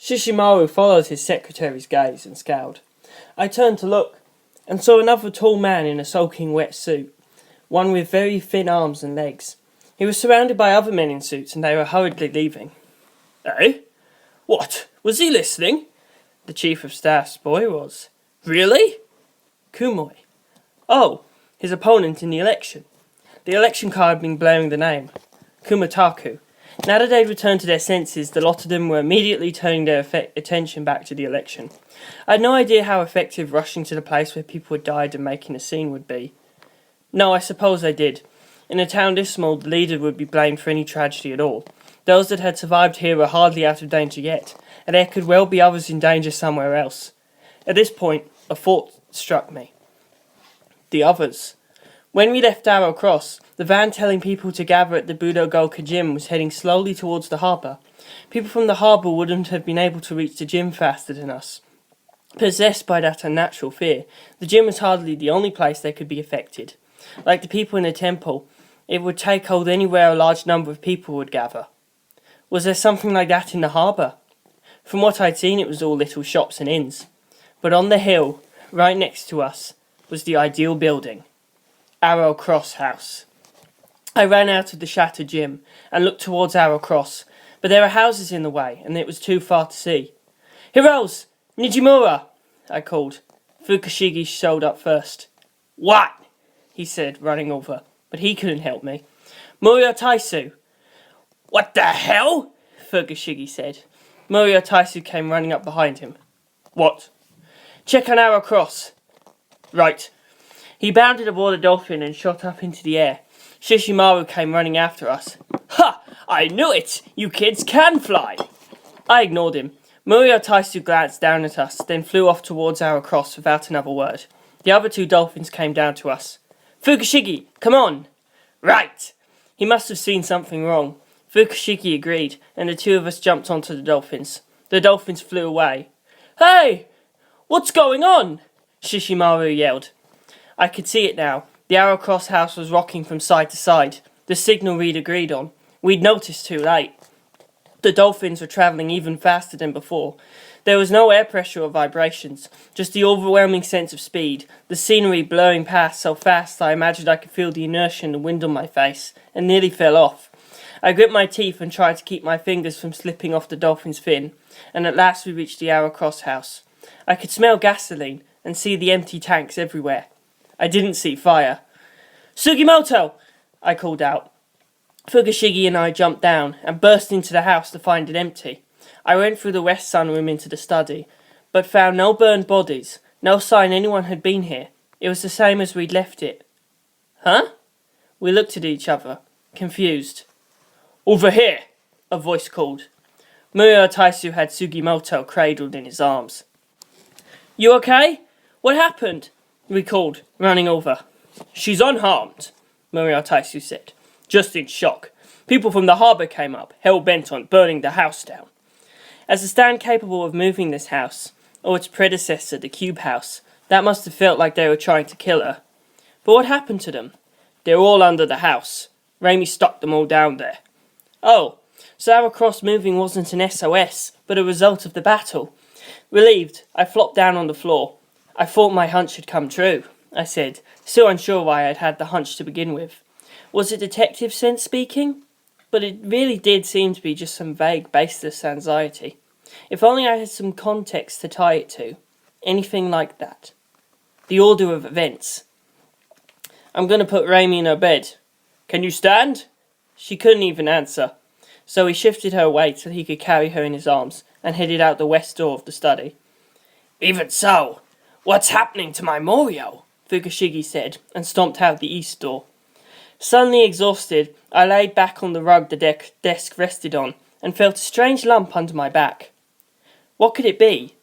Shishimaru followed his secretary's gaze and scowled. I turned to look, and saw another tall man in a soaking wet suit, one with very thin arms and legs. He was surrounded by other men in suits, and they were hurriedly leaving. Eh? What? Was he listening? The chief of staff's boy was. Really? Kumoy. Oh, his opponent in the election. The election card had been blaring the name. Kumataku. Now that they'd returned to their senses, the lot of them were immediately turning their attention back to the election. I had no idea how effective rushing to the place where people had died and making a scene would be. No, I suppose they did. In a town this small, the leader would be blamed for any tragedy at all. Those that had survived here were hardly out of danger yet, and there could well be others in danger somewhere else. At this point, a thought struck me. The others. When we left Arrow Cross, the van telling people to gather at the Budogoka gym was heading slowly towards the harbour. People from the harbour wouldn't have been able to reach the gym faster than us. Possessed by that unnatural fear, the gym was hardly the only place they could be affected. Like the people in the temple, it would take hold anywhere a large number of people would gather. Was there something like that in the harbour? From what I'd seen, it was all little shops and inns. But on the hill, right next to us, was the ideal building. Arrow Cross House. I ran out of the shattered gym and looked towards Arrow Cross, but there were houses in the way, and it was too far to see. "Heroes! Nijimura!" I called. Fukushigi showed up first. "What?" he said, running over, but he couldn't help me. "Murio Taisu." What the hell? Fukushigi said. Murio Taisu came running up behind him. What? "Check on Arrow Cross." Right. He bounded aboard a dolphin and shot up into the air. Shishimaru came running after us. Ha! I knew it! You kids can fly! I ignored him. Murio Taisu glanced down at us, then flew off towards Arrow Cross without another word. The other two dolphins came down to us. "Fukushigi, come on!" Right! He must have seen something wrong. Fukushigi agreed, and the two of us jumped onto the dolphins. The dolphins flew away. Hey! What's going on? Shishimaru yelled. I could see it now. The Arrow Cross house was rocking from side to side. The signal we'd agreed on. We'd noticed too late. The dolphins were travelling even faster than before. There was no air pressure or vibrations, just the overwhelming sense of speed, the scenery blowing past so fast I imagined I could feel the inertia in the wind on my face, and nearly fell off. I gripped my teeth and tried to keep my fingers from slipping off the dolphin's fin, and at last we reached the Arrow Cross house. I could smell gasoline and see the empty tanks everywhere. I didn't see fire. "Sugimoto!" I called out. Fukushigi and I jumped down and burst into the house to find it empty. I went through the west sunroom into the study, but found no burned bodies, no sign anyone had been here. It was the same as we'd left it. Huh? We looked at each other, confused. "Over here!" a voice called. Murio Taisu had Sugimoto cradled in his arms. "You okay? What happened?" we called, running over. "She's unharmed," Murio Taisu said. "Just in shock. People from the harbour came up, hell-bent on burning the house down." As a stand capable of moving this house, or its predecessor, the Cube House, that must have felt like they were trying to kill her. But what happened to them? "They're all under the house. Raimi stuck them all down there." Oh, so Arrow Cross moving wasn't an SOS, but a result of the battle. Relieved, I flopped down on the floor. "I thought my hunch had come true," I said, still unsure why I'd had the hunch to begin with. Was it detective sense speaking? But it really did seem to be just some vague, baseless anxiety. If only I had some context to tie it to. Anything like that. The order of events. "I'm going to put Raimi in her bed." "Can you stand?" She couldn't even answer, so he shifted her weight so he could carry her in his arms and headed out the west door of the study. "Even so, what's happening to my Morio?" Fukushigi said, and stomped out the east door. Suddenly exhausted, I laid back on the rug the desk rested on, and felt a strange lump under my back. What could it be?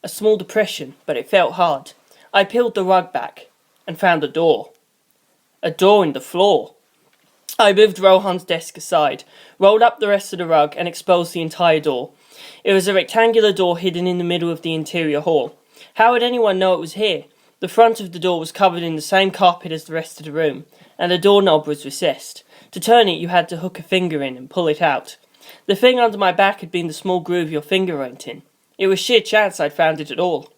A small depression, but it felt hard. I peeled the rug back, and found a door. A door in the floor. I moved Rohan's desk aside, rolled up the rest of the rug, and exposed the entire door. It was a rectangular door hidden in the middle of the interior hall. How would anyone know it was here? The front of the door was covered in the same carpet as the rest of the room, and the doorknob was recessed. To turn it, you had to hook a finger in and pull it out. The thing under my back had been the small groove your finger went in. It was sheer chance I'd found it at all.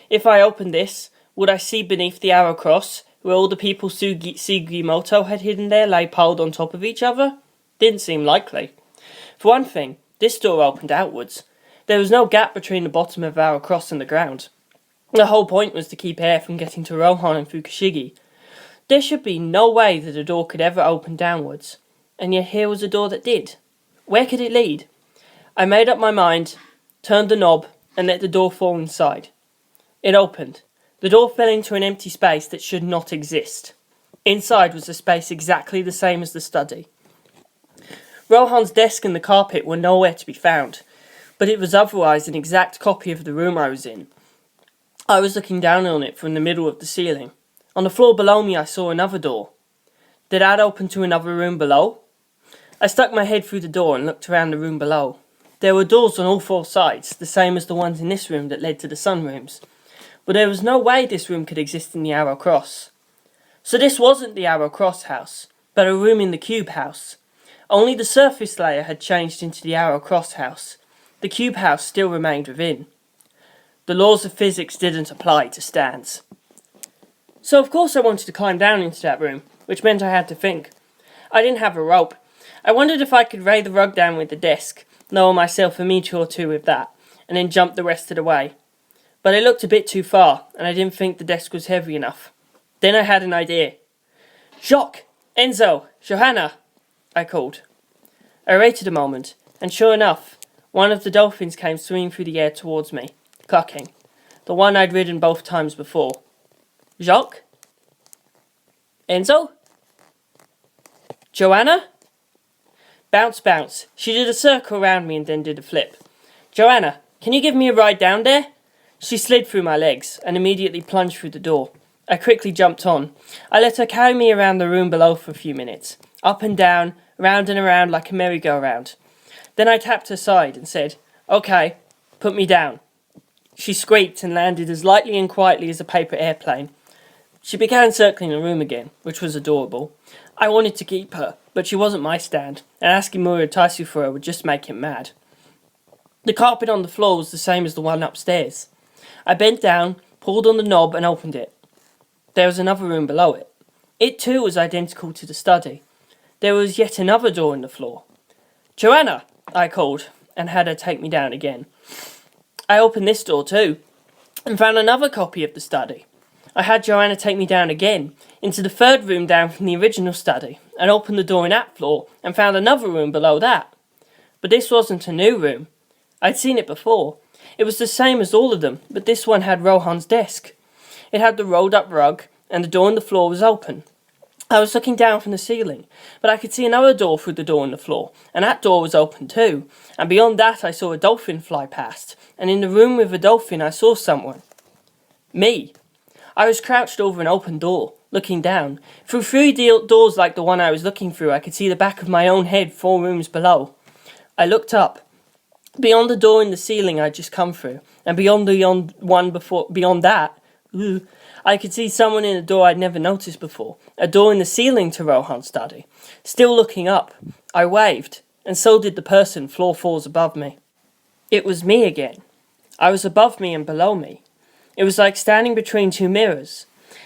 If I opened this, would I see beneath the arrow cross, where all the people Sugimoto had hidden there lay piled on top of each other? Didn't seem likely. For one thing, this door opened outwards. There was no gap between the bottom of our cross and the ground. The whole point was to keep air from getting to Rohan and Fukushigi. There should be no way that a door could ever open downwards, and yet here was a door that did. Where could it lead? I made up my mind, turned the knob, and let the door fall inside. It opened. The door fell into an empty space that should not exist. Inside was a space exactly the same as the study. Rohan's desk and the carpet were nowhere to be found, but it was otherwise an exact copy of the room I was in. I was looking down on it from the middle of the ceiling. On the floor below me I saw another door. Did that open to another room below? I stuck my head through the door and looked around the room below. There were doors on all four sides, the same as the ones in this room that led to the sunrooms. But there was no way this room could exist in the Arrow Cross. So this wasn't the Arrow Cross house, but a room in the Cube house. Only the surface layer had changed into the Arrow Cross house. The Cube house still remained within. The laws of physics didn't apply to stands. So of course I wanted to climb down into that room, which meant I had to think. I didn't have a rope. I wondered if I could lay the rug down with the desk, lower myself a metre or two with that, and then jump the rest of the way. But it looked a bit too far, and I didn't think the desk was heavy enough. Then I had an idea. "Jacques! Enzo! Johanna!" I called. I waited a moment, and sure enough, one of the dolphins came swimming through the air towards me, clucking. The one I'd ridden both times before. "Jacques? Enzo? Joanna?" Bounce, bounce. She did a circle around me and then did a flip. "Joanna, can you give me a ride down there?" She slid through my legs and immediately plunged through the door. I quickly jumped on. I let her carry me around the room below for a few minutes, up and down, round and around like a merry-go-round. Then I tapped her side and said, "Okay, put me down." She squeaked and landed as lightly and quietly as a paper airplane. She began circling the room again, which was adorable. I wanted to keep her, but she wasn't my stand, and asking Murataisu for her would just make him mad. The carpet on the floor was the same as the one upstairs. I bent down, pulled on the knob and opened it. There was another room below it. It too was identical to the study. There was yet another door in the floor. "Joanna!" I called, and had her take me down again. I opened this door too, and found another copy of the study. I had Joanna take me down again, into the third room down from the original study, and opened the door in that floor, and found another room below that. But this wasn't a new room. I'd seen it before. It was the same as all of them, but this one had Rohan's desk. It had the rolled up rug, and the door in the floor was open. I was looking down from the ceiling, but I could see another door through the door in the floor, and that door was open too, and beyond that I saw a dolphin fly past, and in the room with the dolphin I saw someone. Me. I was crouched over an open door, looking down. Through three doors like the one I was looking through, I could see the back of my own head 4 rooms below. I looked up. Beyond the door in the ceiling I'd just come through, and beyond that, I could see someone in a door I'd never noticed before, a door in the ceiling to Rohan's study. Still looking up, I waved, and so did the person floor 4s above me. It was me again. I was above me and below me. It was like standing between 2 mirrors.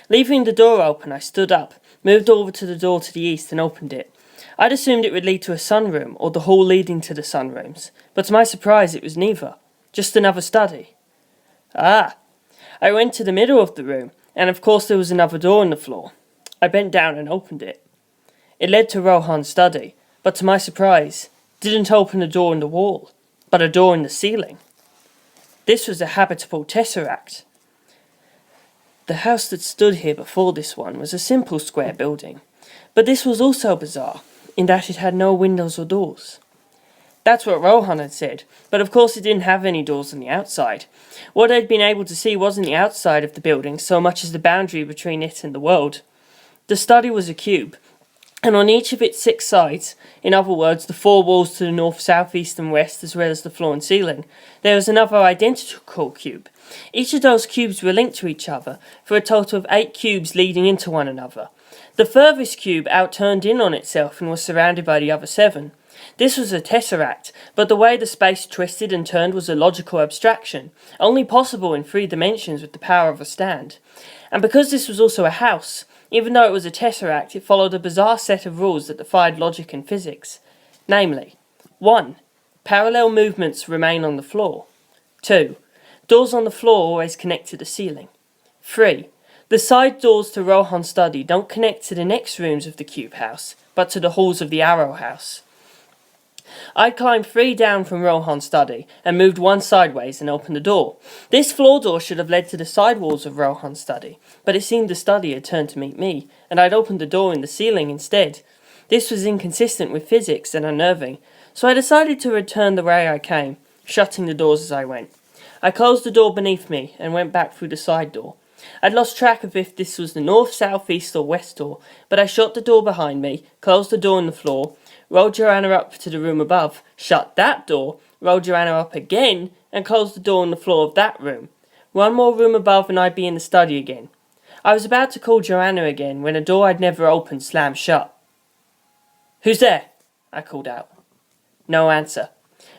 Leaving the door open, I stood up, moved over to the door to the east and opened it. I'd assumed it would lead to a sunroom, or the hall leading to the sunrooms, but to my surprise it was neither. Just another study. Ah! I went to the middle of the room, and of course there was another door in the floor. I bent down and opened it. It led to Rohan's study, but to my surprise, didn't open a door in the wall, but a door in the ceiling. This was a habitable tesseract. The house that stood here before this one was a simple square building, but this was also bizarre, in that it had no windows or doors. That's what Rohan had said, but of course it didn't have any doors on the outside. What I'd been able to see wasn't the outside of the building so much as the boundary between it and the world. The study was a cube, and on each of its 6 sides, in other words the 4 walls to the north, south, east and west, as well as the floor and ceiling, there was another identical cube. Each of those cubes were linked to each other, for a total of 8 cubes leading into one another. The furthest cube outturned in on itself and was surrounded by the other 7. This was a tesseract, but the way the space twisted and turned was a logical abstraction, only possible in 3 dimensions with the power of a stand. And because this was also a house, even though it was a tesseract, it followed a bizarre set of rules that defied logic and physics. Namely, 1. Parallel movements remain on the floor. 2. Doors on the floor always connect to the ceiling. 3. The side doors to Rohan's study don't connect to the next rooms of the cube house, but to the halls of the arrow house. I'd climbed 3 down from Rohan's study and moved 1 sideways and opened the door. This floor door should have led to the side walls of Rohan's study, but it seemed the study had turned to meet me, and I'd opened the door in the ceiling instead. This was inconsistent with physics and unnerving, so I decided to return the way I came, shutting the doors as I went. I closed the door beneath me and went back through the side door. I'd lost track of if this was the north, south, east or west door, but I shut the door behind me, closed the door in the floor, rolled Joanna up to the room above, shut that door, rolled Joanna up again, and closed the door on the floor of that room. 1 more room above and I'd be in the study again. I was about to call Joanna again when a door I'd never opened slammed shut. "Who's there?" I called out. No answer,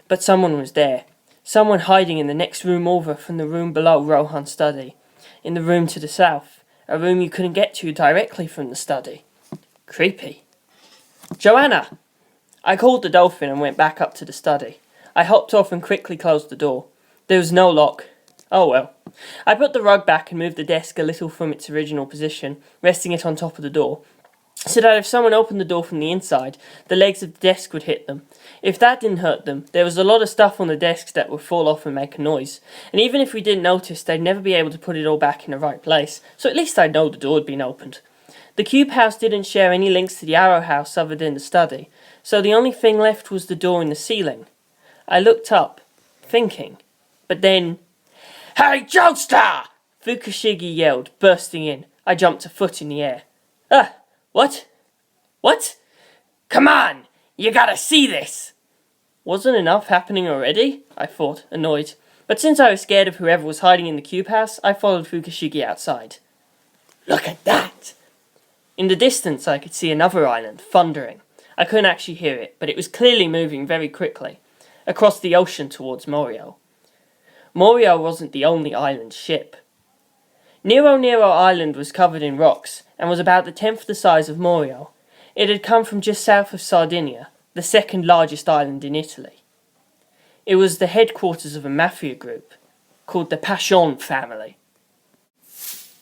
but someone was there. Someone hiding in the next room over from the room below Rohan's study. In the room to the south, a room you couldn't get to directly from the study. Creepy. "Joanna!" I called the dolphin and went back up to the study. I hopped off and quickly closed the door. There was no lock. Oh well. I put the rug back and moved the desk a little from its original position, resting it on top of the door, so that if someone opened the door from the inside, the legs of the desk would hit them. If that didn't hurt them, there was a lot of stuff on the desks that would fall off and make a noise, and even if we didn't notice, they'd never be able to put it all back in the right place, so at least I'd know the door had been opened. The cube house didn't share any links to the arrow house other than the study, so the only thing left was the door in the ceiling. I looked up, thinking, but then... "Hey, Joestar!" Fukushigi yelled, bursting in. I jumped a foot in the air. What? What? "Come on! You gotta see this!" Wasn't enough happening already? I thought, annoyed. But since I was scared of whoever was hiding in the cube house, I followed Fukushigi outside. "Look at that!" In the distance I could see another island, thundering. I couldn't actually hear it, but it was clearly moving very quickly, across the ocean towards Morio. Morio wasn't the only island ship. Nero Island was covered in rocks, and was about the 10th the size of Morio. It had come from just south of Sardinia, the 2nd largest island in Italy. It was the headquarters of a mafia group, called the Passion family.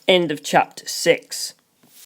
End of chapter 6.